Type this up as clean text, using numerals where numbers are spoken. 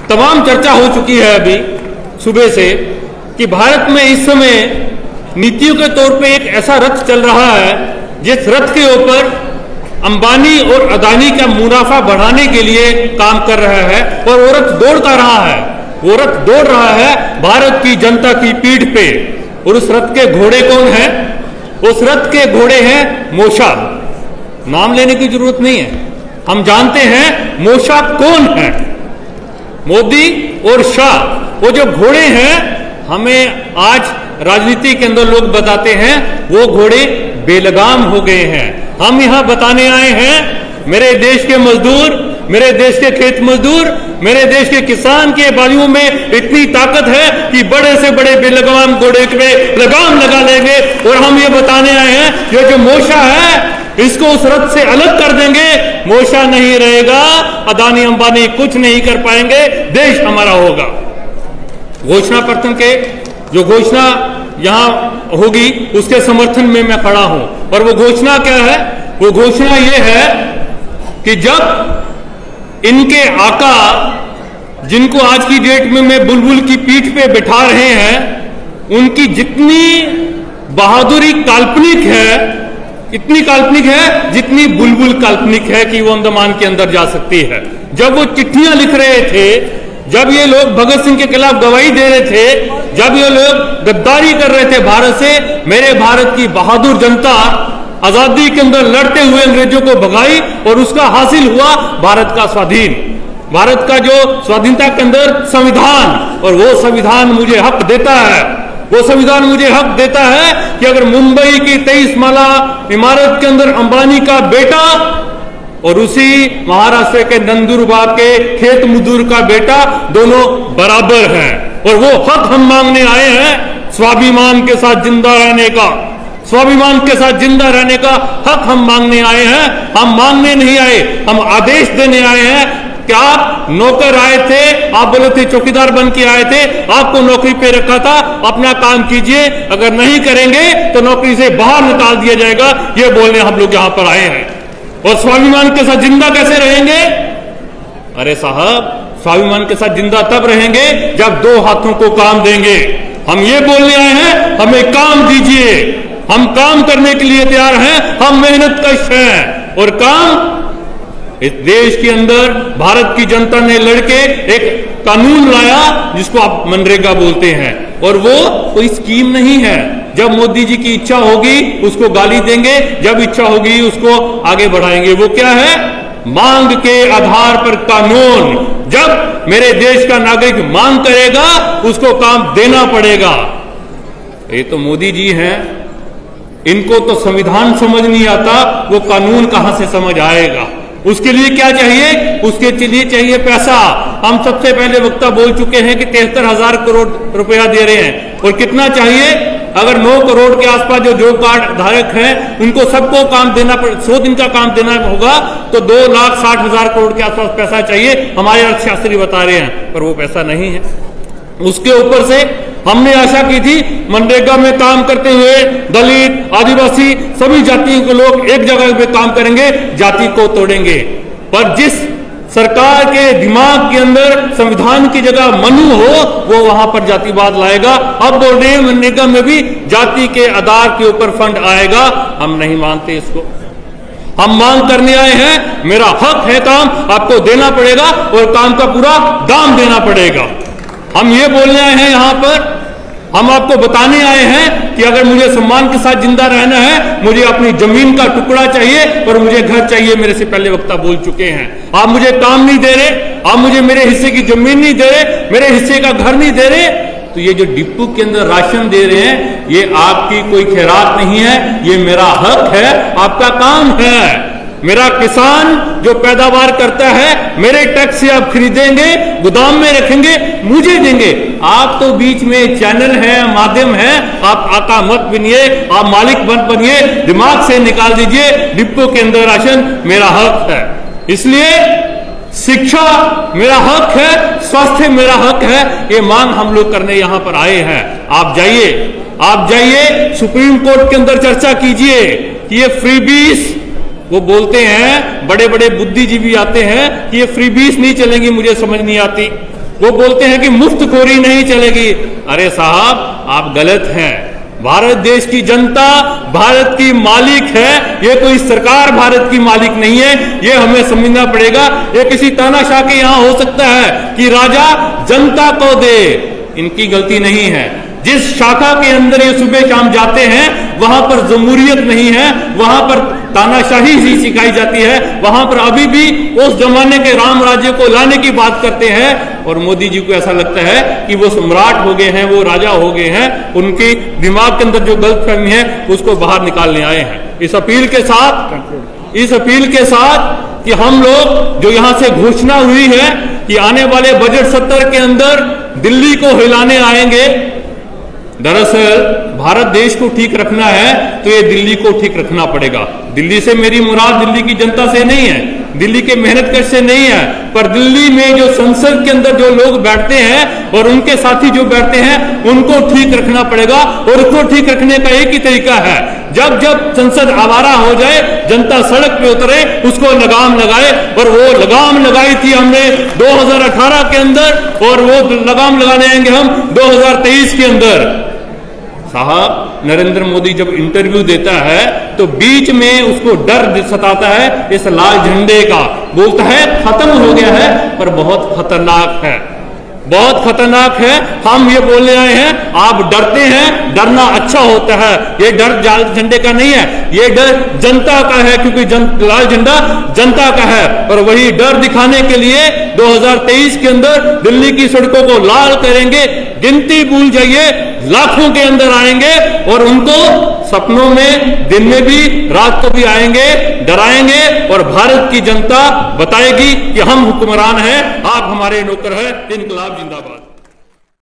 तमाम चर्चा हो चुकी है अभी सुबह से कि भारत में इस समय नीतियों के तौर पे एक ऐसा रथ चल रहा है जिस रथ के ऊपर अंबानी और अदानी का मुनाफा बढ़ाने के लिए काम कर रहा है और वो रथ दौड़ता रहा है। वो रथ दौड़ रहा है भारत की जनता की पीठ पे। और उस रथ के घोड़े कौन है? उस रथ के घोड़े हैं मोशा। नाम लेने की जरूरत नहीं है, हम जानते हैं मोशा कौन है। मोदी और शाह, वो जो घोड़े हैं, हमें आज राजनीति के अंदर लोग बताते हैं वो घोड़े बेलगाम हो गए हैं। हम यहां बताने आए हैं मेरे देश के मजदूर, मेरे देश के खेत मजदूर, मेरे देश के किसान के बाजुओं में इतनी ताकत है कि बड़े से बड़े बेलगाम घोड़े पे लगाम लगा लेंगे। और हम ये बताने आए हैं ये जो मोशा है इसको उस रथ से अलग कर देंगे। मोशा नहीं रहेगा, अदानी अंबानी कुछ नहीं कर पाएंगे, देश हमारा होगा। घोषणा पत्र के जो घोषणा यहां होगी उसके समर्थन में मैं खड़ा हूं। और वो घोषणा क्या है? वो घोषणा ये है कि जब इनके आका, जिनको आज की डेट में मैं बुलबुल की पीठ पे बिठा रहे हैं, उनकी जितनी बहादुरी काल्पनिक है, इतनी काल्पनिक है जितनी बुलबुल काल्पनिक है कि वो अंडमान के अंदर जा सकती है। जब वो चिट्ठियां लिख रहे थे, जब ये लोग भगत सिंह के खिलाफ गवाही दे रहे थे, जब ये लोग गद्दारी कर रहे थे भारत से, मेरे भारत की बहादुर जनता आजादी के अंदर लड़ते हुए अंग्रेजों को भगाई और उसका हासिल हुआ भारत का स्वाधीन, भारत का जो स्वाधीनता के अंदर संविधान। और वो संविधान मुझे हक देता है, वो संविधान मुझे हक देता है कि अगर मुंबई की 23 माला इमारत के अंदर अंबानी का बेटा और उसी महाराष्ट्र के नंदुरबार के खेत मजदूर का बेटा दोनों बराबर हैं, और वो हक हम मांगने आए हैं स्वाभिमान के साथ जिंदा रहने का। स्वाभिमान के साथ जिंदा रहने का हक हम मांगने आए हैं। हम मांगने नहीं आए, हम आदेश देने आए हैं कि आप नौकर आए थे, आप बोले थे चौकीदार बन के आए थे, आपको नौकरी पे रखा था, अपना काम कीजिए, अगर नहीं करेंगे तो नौकरी से बाहर निकाल दिया जाएगा, ये बोलने हम लोग यहां पर आए हैं। और स्वाभिमान के साथ जिंदा कैसे रहेंगे? अरे साहब, स्वाभिमान के साथ जिंदा तब रहेंगे जब दो हाथों को काम देंगे। हम ये बोलने आए हैं हमें काम दीजिए, हम काम करने के लिए तैयार हैं, हम मेहनत कश हैं। और काम इस देश के अंदर भारत की जनता ने लड़के एक कानून लाया जिसको आप मनरेगा बोलते हैं, और वो कोई स्कीम नहीं है। जब मोदी जी की इच्छा होगी उसको गाली देंगे, जब इच्छा होगी उसको आगे बढ़ाएंगे। वो क्या है? मांग के आधार पर कानून। जब मेरे देश का नागरिक मांग करेगा उसको काम देना पड़ेगा। ये तो मोदी जी हैं, इनको तो संविधान समझ नहीं आता, वो कानून कहां से समझ आएगा? उसके लिए क्या चाहिए? उसके लिए चाहिए पैसा। हम सबसे पहले वक्ता बोल चुके हैं कि 73,000 करोड़ रुपया दे रहे हैं। और कितना चाहिए? अगर 9 करोड़ के आसपास जो जॉब कार्ड धारक हैं उनको सबको काम देना, 100 दिन का काम देना होगा तो 2,60,000 करोड़ के आसपास पैसा चाहिए, हमारे अर्थशास्त्री बता रहे हैं, पर वो पैसा नहीं है। उसके ऊपर से हमने आशा की थी मनरेगा में काम करते हुए दलित, आदिवासी, सभी जातियों के लोग एक जगह पे काम करेंगे, जाति को तोड़ेंगे। पर जिस सरकार के दिमाग के अंदर संविधान की जगह मनु हो, वो वहां पर जातिवाद लाएगा। अब बोल रहे हैं मनरेगा में भी जाति के आधार के ऊपर फंड आएगा। हम नहीं मानते इसको। हम मांग करने आए हैं, मेरा हक है, काम आपको देना पड़ेगा और काम का पूरा दाम देना पड़ेगा। हम ये बोलने आए हैं यहां पर, हम आपको बताने आए हैं कि अगर मुझे सम्मान के साथ जिंदा रहना है, मुझे अपनी जमीन का टुकड़ा चाहिए और मुझे घर चाहिए। मेरे से पहले वक्ता बोल चुके हैं। आप मुझे काम नहीं दे रहे, आप मुझे मेरे हिस्से की जमीन नहीं दे रहे, मेरे हिस्से का घर नहीं दे रहे, तो ये जो डिपो के अंदर राशन दे रहे हैं ये आपकी कोई खैरात नहीं है, ये मेरा हक है, आपका काम है। मेरा किसान जो पैदावार करता है मेरे टैक्स से आप खरीदेंगे, गोदाम में रखेंगे, मुझे देंगे। आप तो बीच में चैनल है, माध्यम है, आप आका मत बनिए, आप मालिक मत बनिए, दिमाग से निकाल दीजिए। डिपो के अंदर राशन मेरा हक है, इसलिए शिक्षा मेरा हक है, स्वास्थ्य मेरा हक है। ये मांग हम लोग करने यहां पर आए हैं। आप जाइए, आप जाइए सुप्रीम कोर्ट के अंदर चर्चा कीजिए कि ये फ्रीबीज, वो बोलते हैं बड़े बड़े बुद्धिजीवी आते हैं कि ये फ्रीबीज नहीं चलेंगी, मुझे समझ नहीं आती। वो बोलते हैं कि मुफ्तखोरी नहीं चलेगी। अरे साहब, आप गलत हैं। भारत देश की जनता भारत की मालिक है, ये कोई सरकार भारत की मालिक नहीं है, ये हमें समझना पड़ेगा। ये किसी तानाशाह के यहां हो सकता है कि राजा जनता को दे, इनकी गलती नहीं है। जिस शाखा के अंदर ये सुबह शाम जाते हैं वहां पर जमहूरियत नहीं है, वहां पर तानाशाही ही सिखाई जाती है, वहां पर अभी भी उस जमाने के राम राज्य को लाने की बात करते हैं। और मोदी जी को ऐसा लगता है कि वो सम्राट हो गए हैं, वो राजा हो गए हैं। उनके दिमाग के अंदर जो गलतफहमी है उसको बाहर निकालने आए हैं। इस अपील के साथ कि हम लोग जो यहां से घोषणा हुई है कि आने वाले बजट सत्र के अंदर दिल्ली को हिलाने आएंगे, दरअसल भारत देश को ठीक रखना है तो ये दिल्ली को ठीक रखना पड़ेगा। दिल्ली से मेरी मुराद दिल्ली की जनता से नहीं है, दिल्ली के मेहनतकश से नहीं है, पर दिल्ली में जो संसद के अंदर जो लोग बैठते हैं और उनके साथी जो बैठते हैं उनको ठीक रखना पड़ेगा। और उसको ठीक रखने का एक ही तरीका है, जब जब संसद आवारा हो जाए, जनता सड़क पे उतरे, उसको लगाम लगाए। और वो लगाम लगाई थी हमने 2018 के अंदर, और वो लगाम लगाने आएंगे हम 2023 के अंदर। साहब, नरेंद्र मोदी जब इंटरव्यू देता है तो बीच में उसको डर सताता है इस लाल झंडे का, बोलता है खत्म हो गया है, पर बहुत खतरनाक है, बहुत खतरनाक है। हम ये बोलने आए हैं, आप डरते हैं, डरना अच्छा होता है। ये डर लाल झंडे का नहीं है, ये डर जनता का है, क्योंकि लाल झंडा जनता का है। और वही डर दिखाने के लिए 2023 के अंदर दिल्ली की सड़कों को लाल करेंगे। गिनती भूल जाइए, लाखों के अंदर आएंगे और उनको सपनों में, दिन में भी, रात को भी आएंगे, डराएंगे। और भारत की जनता बताएगी कि हम हुक्मरान हैं, आप हमारे नौकर हैं। इनकलाब जिंदाबाद।